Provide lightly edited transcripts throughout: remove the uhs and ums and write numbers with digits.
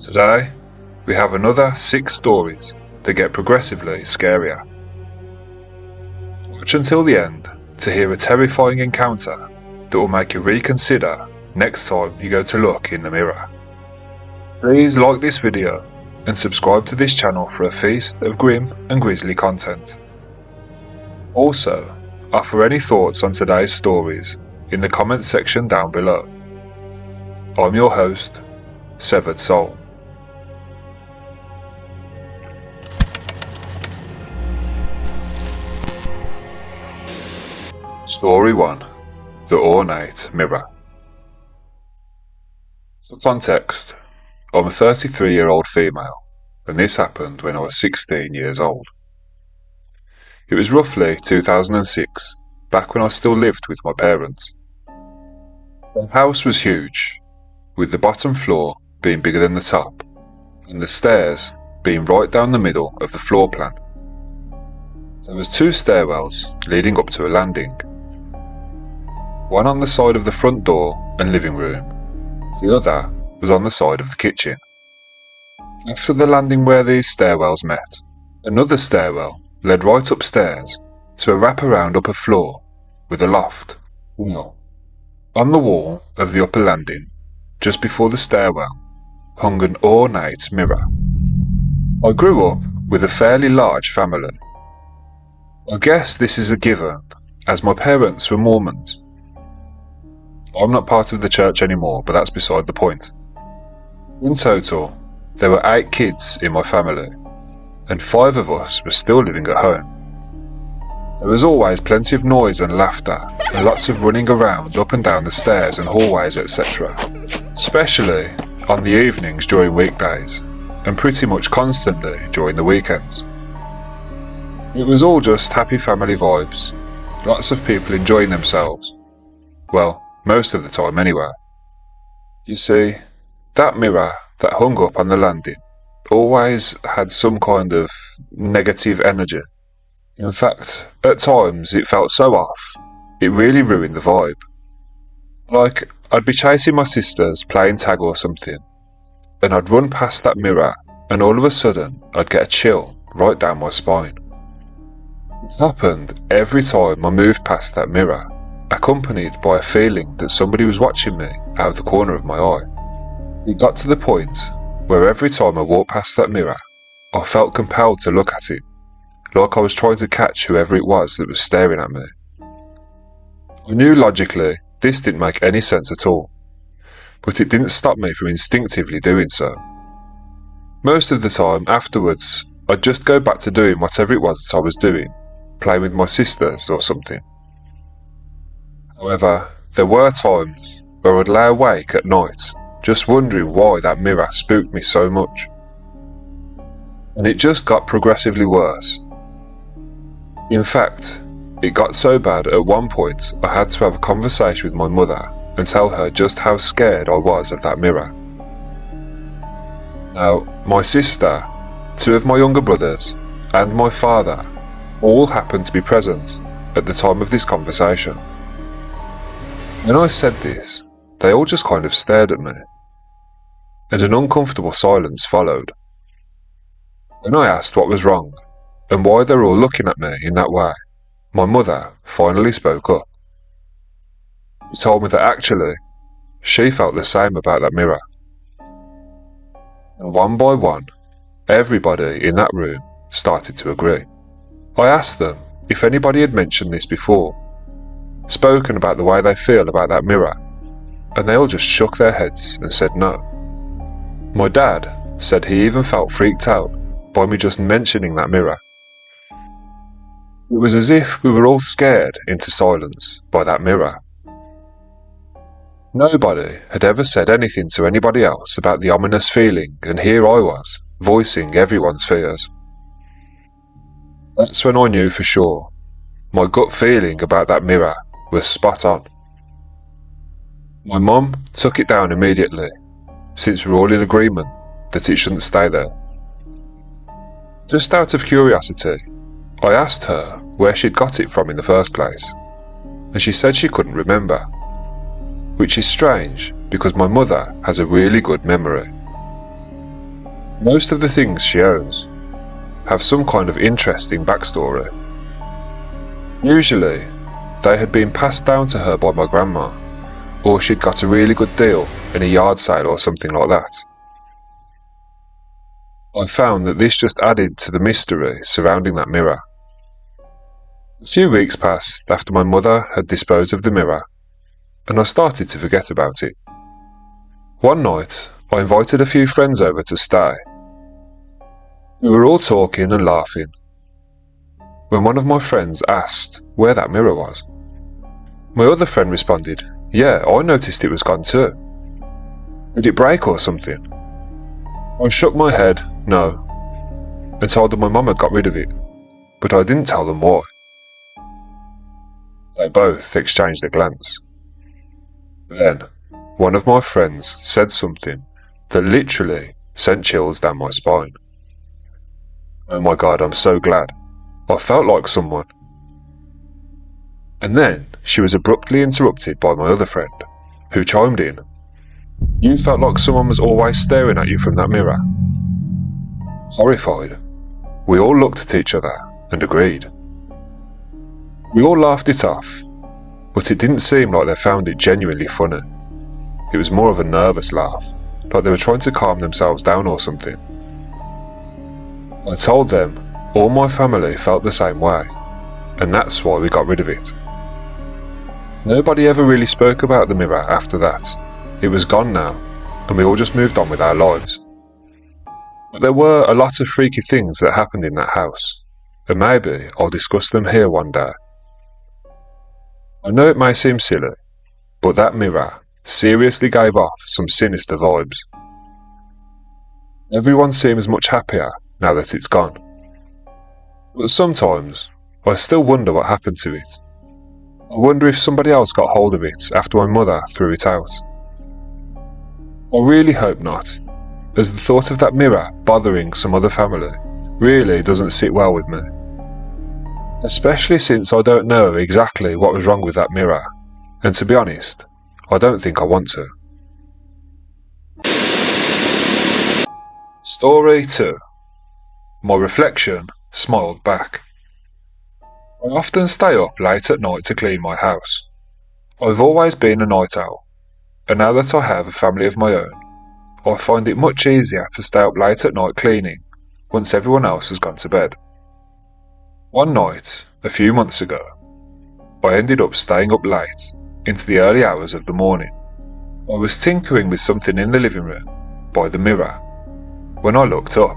Today, we have another 6 stories that get progressively scarier. Watch until the end to hear a terrifying encounter that will make you reconsider next time you go to look in the mirror. Please like this video and subscribe to this channel for a feast of grim and grisly content. Also, offer any thoughts on today's stories in the comments section down below. I'm your host, Severed Soul. Story 1. The Ornate Mirror. For context, I'm a 33-year-old female, and this happened when I was 16 years old. It was roughly 2006, back when I still lived with my parents. The house was huge, with the bottom floor being bigger than the top, and the stairs being right down the middle of the floor plan. There was 2 stairwells leading up to a landing. One on the side of the front door and living room, the other was on the side of the kitchen. After the landing where these stairwells met, another stairwell led right upstairs to a wraparound upper floor with a loft. Well, on the wall of the upper landing, just before the stairwell, hung an ornate mirror. I grew up with a fairly large family. I guess this is a given, as my parents were Mormons. I'm not part of the church anymore, but that's beside the point. In total, there were 8 kids in my family, and 5 of us were still living at home. There was always plenty of noise and laughter, and lots of running around up and down the stairs and hallways, etc. Especially on the evenings during weekdays, and pretty much constantly during the weekends. It was all just happy family vibes, lots of people enjoying themselves. Well, most of the time anyway. You see, that mirror that hung up on the landing always had some kind of negative energy. In fact, at times it felt so off, it really ruined the vibe. Like, I'd be chasing my sisters playing tag or something, and I'd run past that mirror, and all of a sudden I'd get a chill right down my spine. It happened every time I moved past that mirror, accompanied by a feeling that somebody was watching me out of the corner of my eye. It got to the point where every time I walked past that mirror, I felt compelled to look at it, like I was trying to catch whoever it was that was staring at me. I knew logically this didn't make any sense at all, but it didn't stop me from instinctively doing so. Most of the time afterwards, I'd just go back to doing whatever it was that I was doing, playing with my sisters or something. However, there were times where I'd lay awake at night, just wondering why that mirror spooked me so much. And it just got progressively worse. In fact, it got so bad at one point I had to have a conversation with my mother and tell her just how scared I was of that mirror. Now, my sister, 2 of my younger brothers, and my father all happened to be present at the time of this conversation. When I said this, they all just kind of stared at me, and an uncomfortable silence followed. When I asked what was wrong, and why they were all looking at me in that way, my mother finally spoke up. She told me that actually, she felt the same about that mirror. And one by one, everybody in that room started to agree. I asked them if anybody had mentioned this before, spoken about the way they feel about that mirror, and they all just shook their heads and said no. My dad said he even felt freaked out by me just mentioning that mirror. It was as if we were all scared into silence by that mirror. Nobody had ever said anything to anybody else about the ominous feeling, and here I was, voicing everyone's fears. That's when I knew for sure. My gut feeling about that mirror was spot on. My mum took it down immediately, since we were all in agreement that it shouldn't stay there. Just out of curiosity, I asked her where she'd got it from in the first place, and she said she couldn't remember, which is strange because my mother has a really good memory. Most of the things she owns have some kind of interesting backstory. Usually, they had been passed down to her by my grandma, or she'd got a really good deal in a yard sale or something like that. I found that this just added to the mystery surrounding that mirror. A few weeks passed after my mother had disposed of the mirror, and I started to forget about it. One night, I invited a few friends over to stay. We were all talking and laughing, when one of my friends asked where that mirror was. My other friend responded, "Yeah, I noticed it was gone too. Did it break or something?" I shook my head, no, and told them my mum had got rid of it, but I didn't tell them why. They both exchanged a glance. Then, one of my friends said something that literally sent chills down my spine. Oh my God, I'm so glad. I felt like someone. And then she was abruptly interrupted by my other friend, who chimed in. "You felt like someone was always staring at you from that mirror." Horrified, we all looked at each other and agreed. We all laughed it off, but it didn't seem like they found it genuinely funny. It was more of a nervous laugh, like they were trying to calm themselves down or something. I told them all my family felt the same way, and that's why we got rid of it. Nobody ever really spoke about the mirror after that. It was gone now, and we all just moved on with our lives. But there were a lot of freaky things that happened in that house, and maybe I'll discuss them here one day. I know it may seem silly, but that mirror seriously gave off some sinister vibes. Everyone seems much happier now that it's gone. But sometimes, I still wonder what happened to it. I wonder if somebody else got hold of it after my mother threw it out. I really hope not, as the thought of that mirror bothering some other family really doesn't sit well with me. Especially since I don't know exactly what was wrong with that mirror, and to be honest, I don't think I want to. Story 2. My reflection smiled back. I often stay up late at night to clean my house. I've always been a night owl, and now that I have a family of my own, I find it much easier to stay up late at night cleaning once everyone else has gone to bed. One night, a few months ago, I ended up staying up late into the early hours of the morning. I was tinkering with something in the living room by the mirror when I looked up.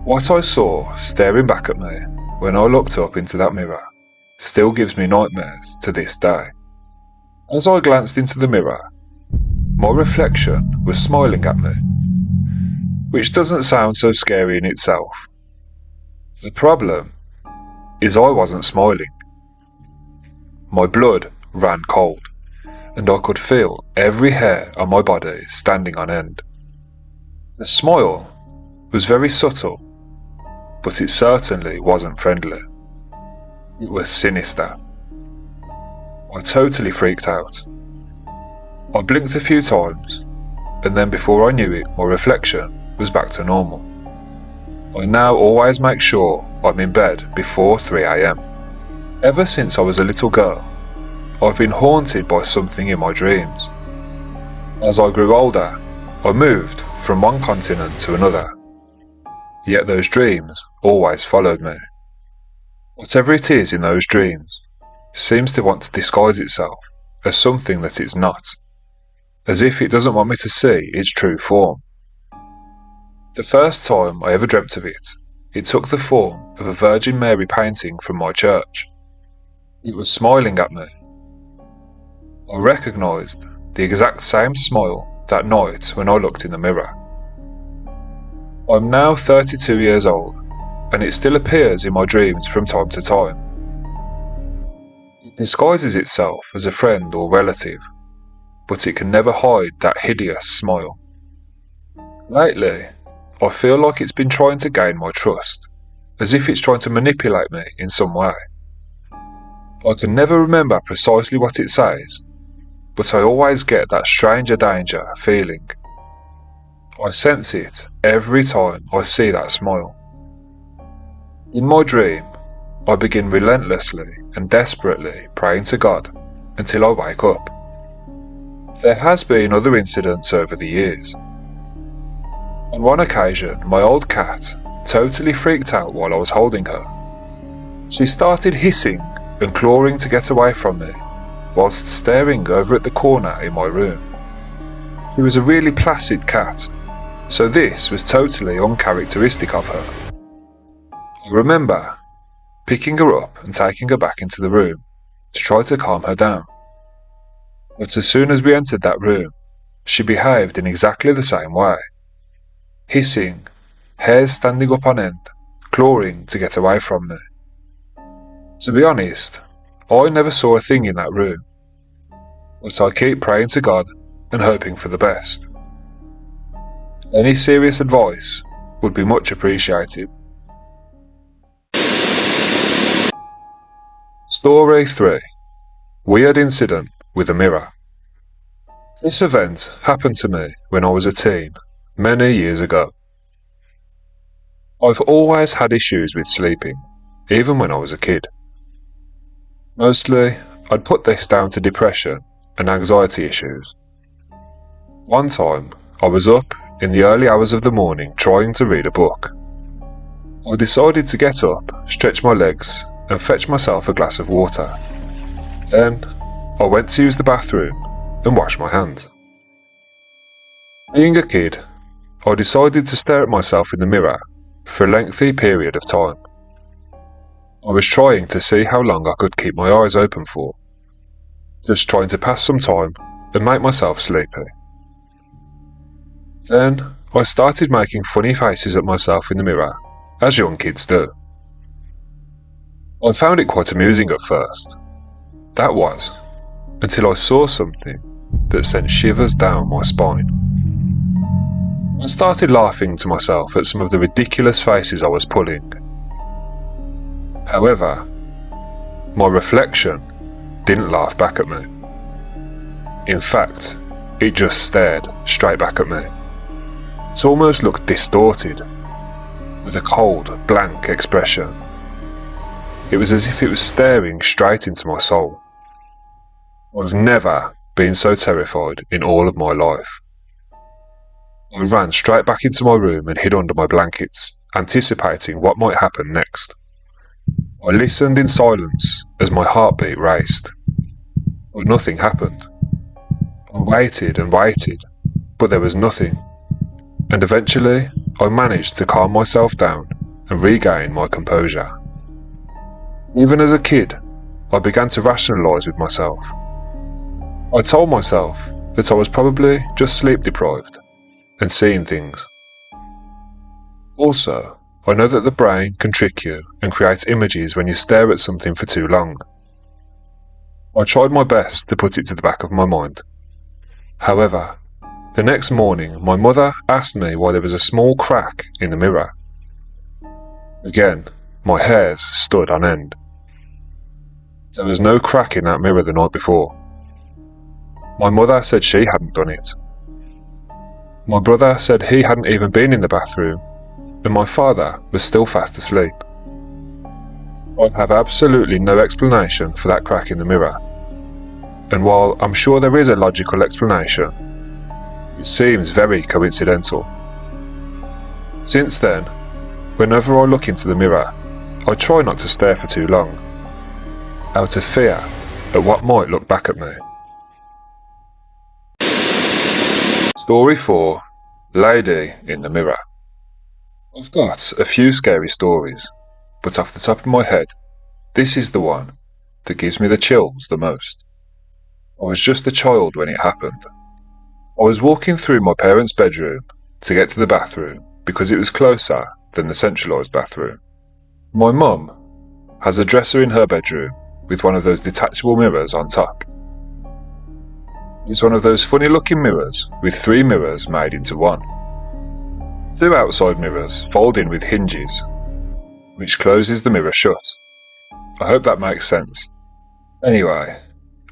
What I saw staring back at me when I looked up into that mirror still gives me nightmares to this day. As I glanced into the mirror, my reflection was smiling at me, which doesn't sound so scary in itself. The problem is I wasn't smiling. My blood ran cold, and I could feel every hair on my body standing on end. The smile was very subtle, but it certainly wasn't friendly. It was sinister. I totally freaked out. I blinked a few times, and then before I knew it, my reflection was back to normal. I now always make sure I'm in bed before 3 AM. Ever since I was a little girl, I've been haunted by something in my dreams. As I grew older, I moved from one continent to another, yet those dreams always followed me. Whatever it is in those dreams seems to want to disguise itself as something that it's not, as if it doesn't want me to see its true form. The first time I ever dreamt of it, it took the form of a Virgin Mary painting from my church. It was smiling at me. I recognised the exact same smile that night when I looked in the mirror. I'm now 32 years old, and it still appears in my dreams from time to time. It disguises itself as a friend or relative, but it can never hide that hideous smile. Lately, I feel like it's been trying to gain my trust, as if it's trying to manipulate me in some way. I can never remember precisely what it says, but I always get that stranger danger feeling. I sense it every time I see that smile. In my dream, I begin relentlessly and desperately praying to God until I wake up. There has been other incidents over the years. On one occasion, my old cat totally freaked out while I was holding her. She started hissing and clawing to get away from me, whilst staring over at the corner in my room. She was a really placid cat, so this was totally uncharacteristic of her. I remember picking her up and taking her back into the room to try to calm her down. But as soon as we entered that room, she behaved in exactly the same way. Hissing, hairs standing up on end, clawing to get away from me. To be honest, I never saw a thing in that room, but I keep praying to God and hoping for the best. Any serious advice would be much appreciated. Story 3. Weird incident with a mirror. This event happened to me when I was a teen, many years ago. I've always had issues with sleeping, even when I was a kid. Mostly, I'd put this down to depression and anxiety issues. One time, I was up in the early hours of the morning trying to read a book. I decided to get up, stretch my legs, and fetch myself a glass of water. Then, I went to use the bathroom and wash my hands. Being a kid, I decided to stare at myself in the mirror for a lengthy period of time. I was trying to see how long I could keep my eyes open for, just trying to pass some time and make myself sleepy. Then, I started making funny faces at myself in the mirror, as young kids do. I found it quite amusing at first. That was, until I saw something that sent shivers down my spine. I started laughing to myself at some of the ridiculous faces I was pulling. However, my reflection didn't laugh back at me. In fact, it just stared straight back at me. It almost looked distorted, with a cold, blank expression. It was as if it was staring straight into my soul. I've never been so terrified in all of my life. I ran straight back into my room and hid under my blankets, anticipating what might happen next. I listened in silence as my heartbeat raced, but nothing happened. I waited and waited, but there was nothing, and eventually I managed to calm myself down and regain my composure. Even as a kid, I began to rationalise with myself. I told myself that I was probably just sleep deprived and seeing things. Also, I know that the brain can trick you and create images when you stare at something for too long. I tried my best to put it to the back of my mind. However, the next morning my mother asked me why there was a small crack in the mirror. Again, my hairs stood on end. There was no crack in that mirror the night before. My mother said she hadn't done it. My brother said he hadn't even been in the bathroom, and my father was still fast asleep. I have absolutely no explanation for that crack in the mirror, and while I'm sure there is a logical explanation, it seems very coincidental. Since then, whenever I look into the mirror, I try not to stare for too long, out of fear at what might look back at me. Story 4. Lady in the Mirror. I've got a few scary stories, but off the top of my head, this is the one that gives me the chills the most. I was just a child when it happened. I was walking through my parents' bedroom to get to the bathroom because it was closer than the centralised bathroom. My mum has a dresser in her bedroom with one of those detachable mirrors on top. It's one of those funny looking mirrors with 3 mirrors made into one. 2 outside mirrors fold in with hinges, which closes the mirror shut. I hope that makes sense. Anyway,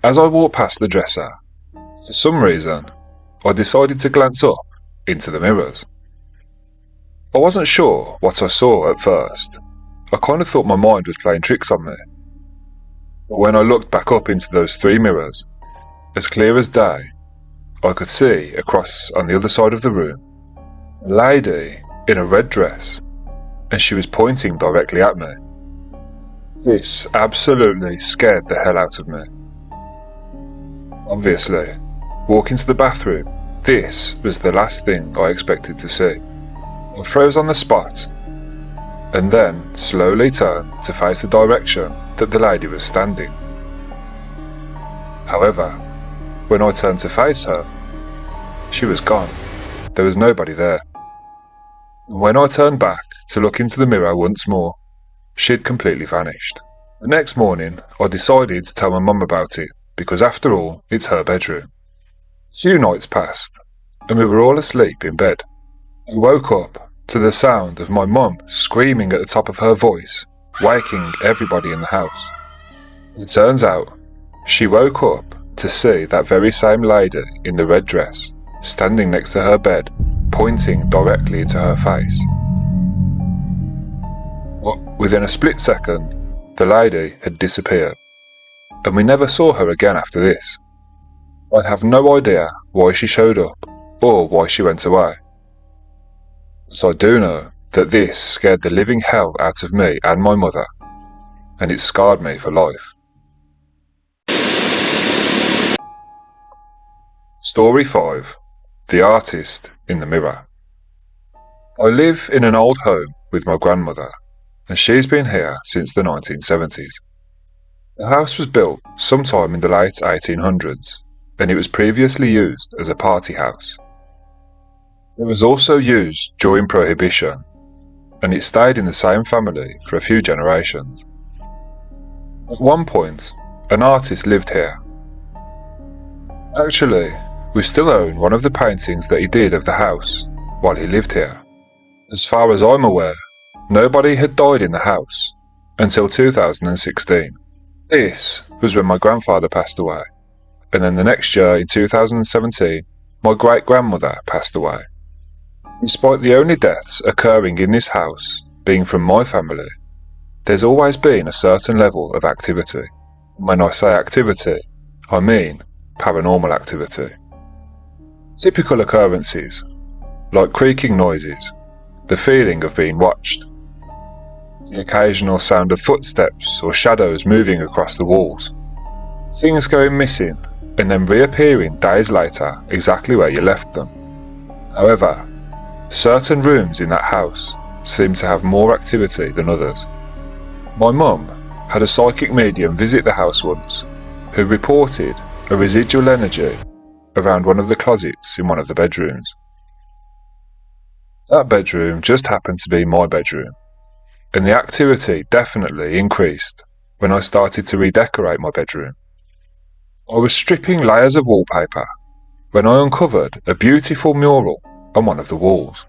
as I walked past the dresser, for some reason, I decided to glance up into the mirrors. I wasn't sure what I saw at first. I kind of thought my mind was playing tricks on me. But when I looked back up into those 3 mirrors, as clear as day, I could see across on the other side of the room a lady in a red dress, and she was pointing directly at me. This absolutely scared the hell out of me. Obviously, walking to the bathroom, this was the last thing I expected to see. I froze on the spot, and then slowly turned to face the direction that the lady was standing. However, when I turned to face her, she was gone. There was nobody there. When I turned back to look into the mirror once more, she'd completely vanished. The next morning, I decided to tell my mum about it, because after all, it's her bedroom. A few nights passed, and we were all asleep in bed. I woke up to the sound of my mum screaming at the top of her voice, waking everybody in the house. It turns out, she woke up to see that very same lady in the red dress standing next to her bed, pointing directly into her face. Within a split second, the lady had disappeared, and we never saw her again after this. I have no idea why she showed up, or why she went away. But I do know that this scared the living hell out of me and my mother, and it scarred me for life. Story 5. The Artist in the Mirror. I live in an old home with my grandmother, and she's been here since the 1970s. The house was built sometime in the late 1800s, and it was previously used as a party house. It was also used during Prohibition, and it stayed in the same family for a few generations. At one point, an artist lived here. Actually, we still own one of the paintings that he did of the house while he lived here. As far as I'm aware, nobody had died in the house until 2016. This was when my grandfather passed away, and then the next year in 2017, my great-grandmother passed away. Despite the only deaths occurring in this house being from my family, there's always been a certain level of activity. When I say activity, I mean paranormal activity. Typical occurrences, like creaking noises, the feeling of being watched, the occasional sound of footsteps or shadows moving across the walls, things going missing and then reappearing days later exactly where you left them. However, certain rooms in that house seem to have more activity than others. My mum had a psychic medium visit the house once, who reported a residual energy around one of the closets in one of the bedrooms. That bedroom just happened to be my bedroom, and the activity definitely increased when I started to redecorate my bedroom. I was stripping layers of wallpaper when I uncovered a beautiful mural on one of the walls.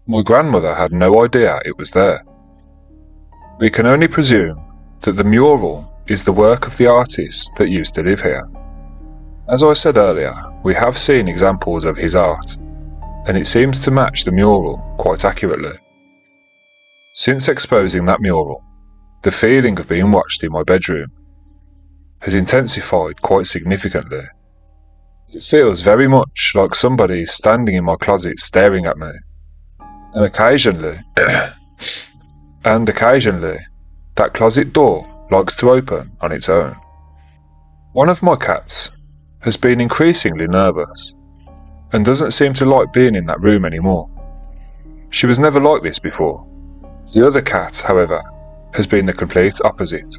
My grandmother had no idea it was there. We can only presume that the mural is the work of the artist that used to live here. As I said earlier, we have seen examples of his art, and it seems to match the mural quite accurately. Since exposing that mural, the feeling of being watched in my bedroom has intensified quite significantly. It feels very much like somebody is standing in my closet staring at me, and occasionally, that closet door likes to open on its own. One of my cats has been increasingly nervous and doesn't seem to like being in that room anymore. She was never like this before. The other cat, however, has been the complete opposite.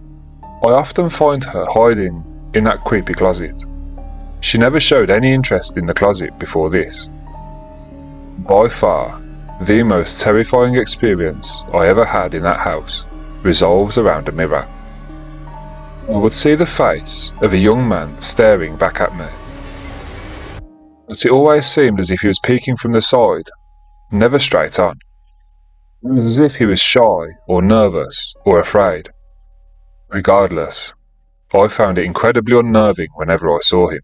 I often find her hiding in that creepy closet. She never showed any interest in the closet before this. By far, the most terrifying experience I ever had in that house revolves around a mirror. I would see the face of a young man staring back at me, but it always seemed as if he was peeking from the side, never straight on. It was as if he was shy or nervous or afraid. Regardless, I found it incredibly unnerving whenever I saw him.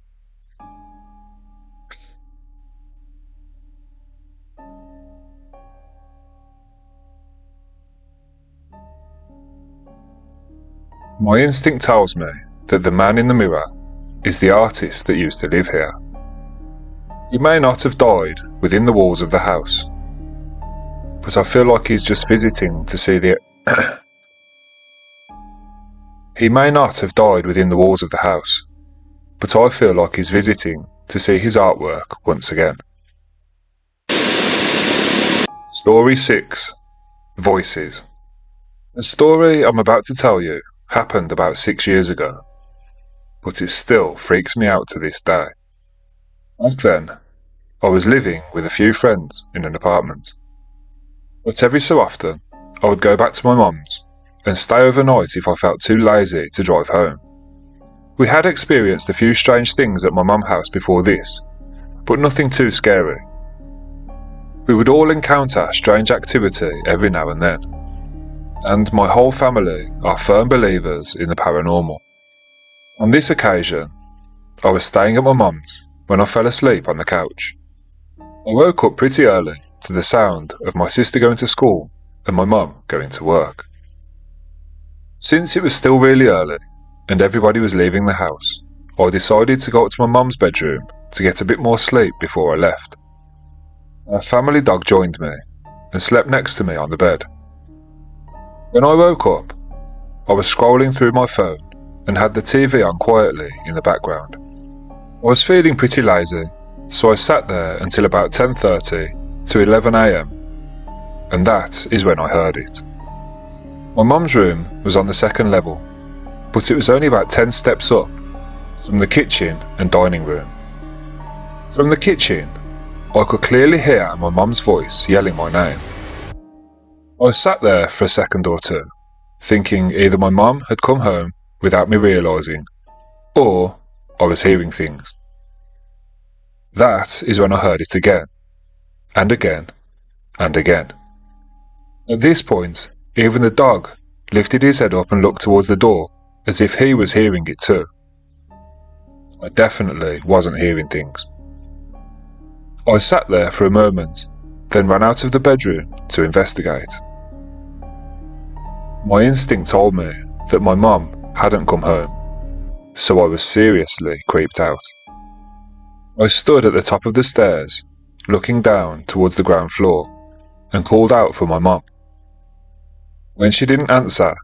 My instinct tells me that the man in the mirror is the artist that used to live here. He may not have died within the walls of the house, but I feel like he's just visiting to see the... He may not have died within the walls of the house, but I feel like he's visiting to see his artwork once again. Story 6. Voices. The story I'm about to tell you happened about 6 years ago, but it still freaks me out to this day. Back then, I was living with a few friends in an apartment, but every so often I would go back to my mum's and stay overnight if I felt too lazy to drive home. We had experienced a few strange things at my mum's house before this, but nothing too scary. We would all encounter strange activity every now and then, and my whole family are firm believers in the paranormal. On this occasion, I was staying at my mum's when I fell asleep on the couch. I woke up pretty early to the sound of my sister going to school and my mum going to work. Since it was still really early and everybody was leaving the house, I decided to go up to my mum's bedroom to get a bit more sleep before I left. Our family dog joined me and slept next to me on the bed. When I woke up, I was scrolling through my phone and had the TV on quietly in the background. I was feeling pretty lazy, so I sat there until about 10:30 to 11 AM, and that is when I heard it. My mum's room was on the second level, but it was only about 10 steps up from the kitchen and dining room. From the kitchen, I could clearly hear my mum's voice yelling my name. I sat there for a second or two, thinking either my mum had come home without me realising, or I was hearing things. That is when I heard it again, and again, and again. At this point, even the dog lifted his head up and looked towards the door as if he was hearing it too. I definitely wasn't hearing things. I sat there for a moment, then ran out of the bedroom to investigate. My instinct told me that my mum hadn't come home, so I was seriously creeped out. I stood at the top of the stairs, looking down towards the ground floor, and called out for my mum. When she didn't answer,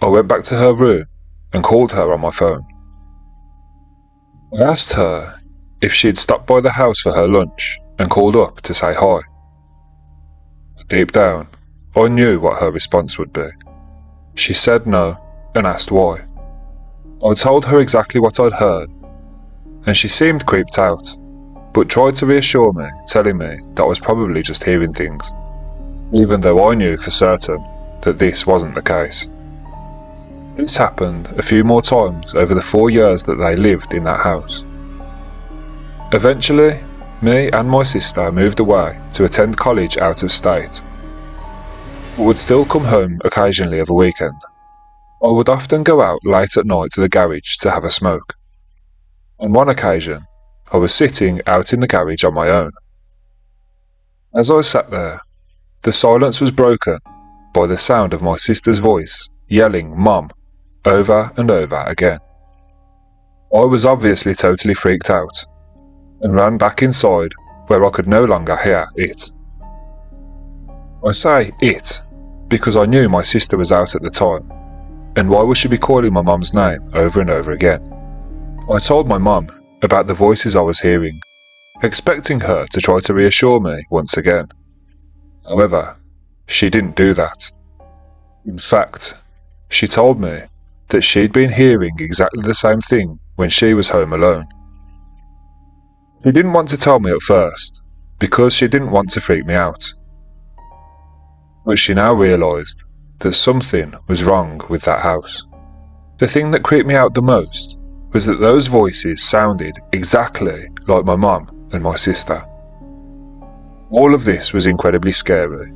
I went back to her room and called her on my phone. I asked her if she'd stopped by the house for her lunch and called up to say hi. Deep down, I knew what her response would be. She said no and asked why. I told her exactly what I'd heard, and she seemed creeped out, but tried to reassure me, telling me that I was probably just hearing things, even though I knew for certain that this wasn't the case. This happened a few more times over the 4 years that they lived in that house. Eventually, me and my sister moved away to attend college out of state, but would still come home occasionally of a weekend. I would often go out late at night to the garage to have a smoke. On one occasion, I was sitting out in the garage on my own. As I sat there, the silence was broken by the sound of my sister's voice yelling "Mum" over and over again. I was obviously totally freaked out and ran back inside where I could no longer hear it. I say it because I knew my sister was out at the time, and why would she be calling my mum's name over and over again? I told my mum about the voices I was hearing, expecting her to try to reassure me once again. However, she didn't do that. In fact, she told me that she'd been hearing exactly the same thing when she was home alone. She didn't want to tell me at first, because she didn't want to freak me out. But she now realised that something was wrong with that house. The thing that creeped me out the most was that those voices sounded exactly like my mum and my sister. All of this was incredibly scary.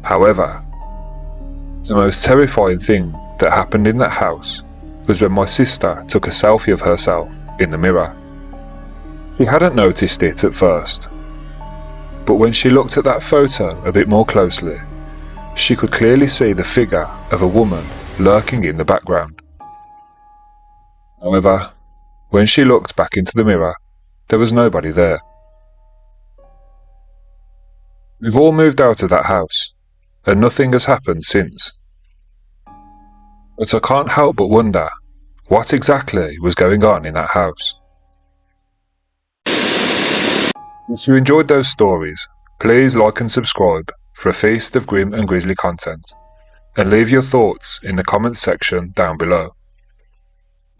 However, the most terrifying thing that happened in that house was when my sister took a selfie of herself in the mirror. She hadn't noticed it at first, but when she looked at that photo a bit more closely, she could clearly see the figure of a woman lurking in the background. However, when she looked back into the mirror, there was nobody there. We've all moved out of that house, and nothing has happened since. But I can't help but wonder what exactly was going on in that house. If you enjoyed those stories, please like and subscribe for a feast of grim and grisly content, and leave your thoughts in the comments section down below.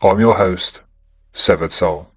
I'm your host, Severed Soul.